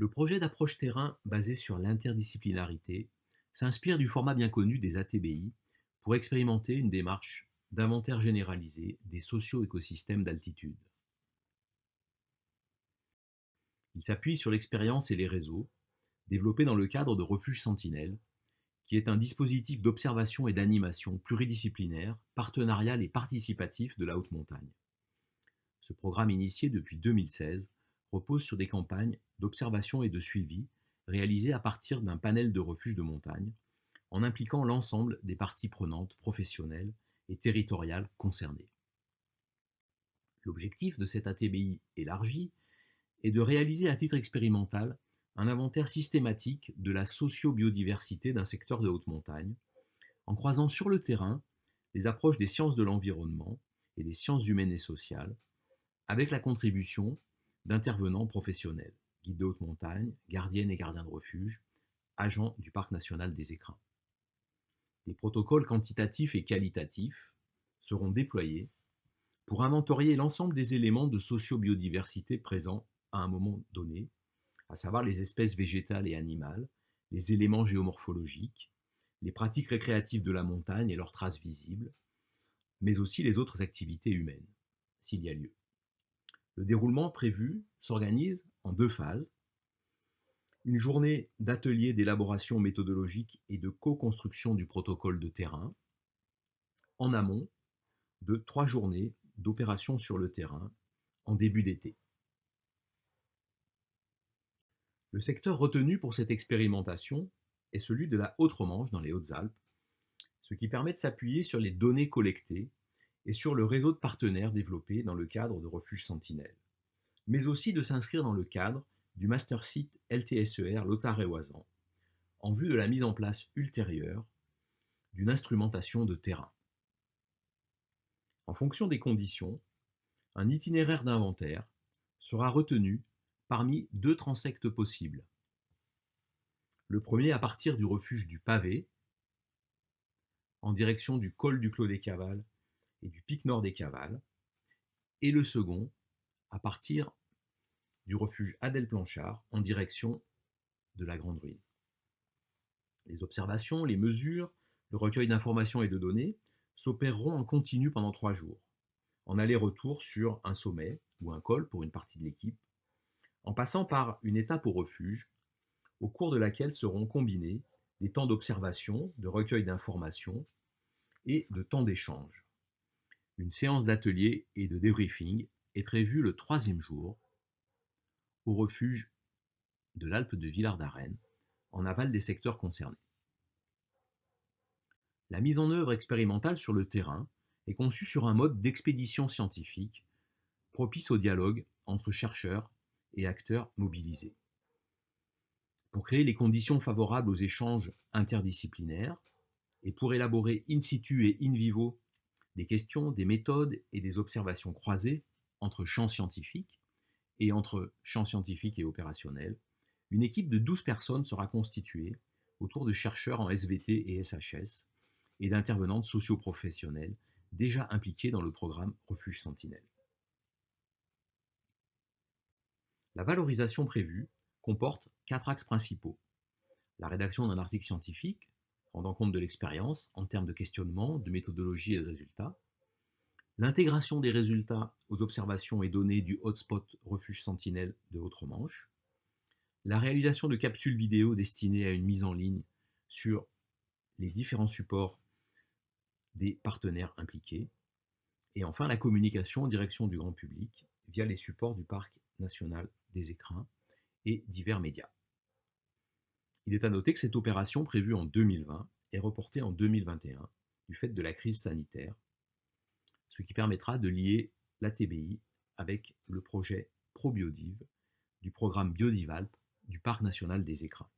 Le projet d'approche terrain basé sur l'interdisciplinarité s'inspire du format bien connu des ATBI pour expérimenter une démarche d'inventaire généralisé des socio-écosystèmes d'altitude. Il s'appuie sur l'expérience et les réseaux développés dans le cadre de Refuge Sentinelle, qui est un dispositif d'observation et d'animation pluridisciplinaire, partenarial et participatif de la haute montagne. Ce programme initié depuis 2016 repose sur des campagnes d'observation et de suivi réalisées à partir d'un panel de refuges de montagne, en impliquant l'ensemble des parties prenantes professionnelles et territoriales concernées. L'objectif de cet ATBI élargi est de réaliser à titre expérimental un inventaire systématique de la socio-biodiversité d'un secteur de haute montagne, en croisant sur le terrain les approches des sciences de l'environnement et des sciences humaines et sociales, avec la contribution d'intervenants professionnels, guides de haute montagne, gardiennes et gardiens de refuge, agents du Parc national des Écrins. Des protocoles quantitatifs et qualitatifs seront déployés pour inventorier l'ensemble des éléments de socio-biodiversité présents à un moment donné, à savoir les espèces végétales et animales, les éléments géomorphologiques, les pratiques récréatives de la montagne et leurs traces visibles, mais aussi les autres activités humaines, s'il y a lieu. Le déroulement prévu s'organise en 2 phases. Une journée d'atelier d'élaboration méthodologique et de co-construction du protocole de terrain, en amont de 3 journées d'opération sur le terrain en début d'été. Le secteur retenu pour cette expérimentation est celui de la Haute-Romanche dans les Hautes-Alpes, ce qui permet de s'appuyer sur les données collectées et sur le réseau de partenaires développé dans le cadre de Refuge Sentinelle, mais aussi de s'inscrire dans le cadre du master site LTSER Lothar-et-Oisan, en vue de la mise en place ultérieure d'une instrumentation de terrain. En fonction des conditions, un itinéraire d'inventaire sera retenu parmi 2 transects possibles. Le premier à partir du refuge du Pavé, en direction du col du Clos des Cavales et du pic nord des Cavales, et le second à partir du refuge Adèle Planchard en direction de la Grande Ruine. Les observations, les mesures, le recueil d'informations et de données s'opéreront en continu pendant 3 jours, en aller-retour sur un sommet ou un col pour une partie de l'équipe, en passant par une étape au refuge, au cours de laquelle seront combinés des temps d'observation, de recueil d'informations et de temps d'échange. Une séance d'atelier et de débriefing est prévue le 3e jour au refuge de l'Alpe de Villard d'Arène, en aval des secteurs concernés. La mise en œuvre expérimentale sur le terrain est conçue sur un mode d'expédition scientifique propice au dialogue entre chercheurs et acteurs mobilisés. Pour créer les conditions favorables aux échanges interdisciplinaires et pour élaborer in situ et in vivo des questions, des méthodes et des observations croisées entre champs scientifiques et entre champs scientifiques et opérationnels, une équipe de 12 personnes sera constituée autour de chercheurs en SVT et SHS et d'intervenantes socio-professionnelles déjà impliquées dans le programme Refuge Sentinelle. La valorisation prévue comporte 4 axes principaux. La rédaction d'un article scientifique, rendant compte de l'expérience en termes de questionnement, de méthodologie et de résultats. L'intégration des résultats aux observations et données du hotspot Refuge Sentinelle de Haute-Romanche. La réalisation de capsules vidéo destinées à une mise en ligne sur les différents supports des partenaires impliqués. Et enfin, la communication en direction du grand public via les supports du Parc national des Écrins et divers médias. Il est à noter que cette opération prévue en 2020 est reportée en 2021 du fait de la crise sanitaire, ce qui permettra de lier l'ATBI avec le projet ProBiodiv du programme Biodivalp du Parc national des Écrins.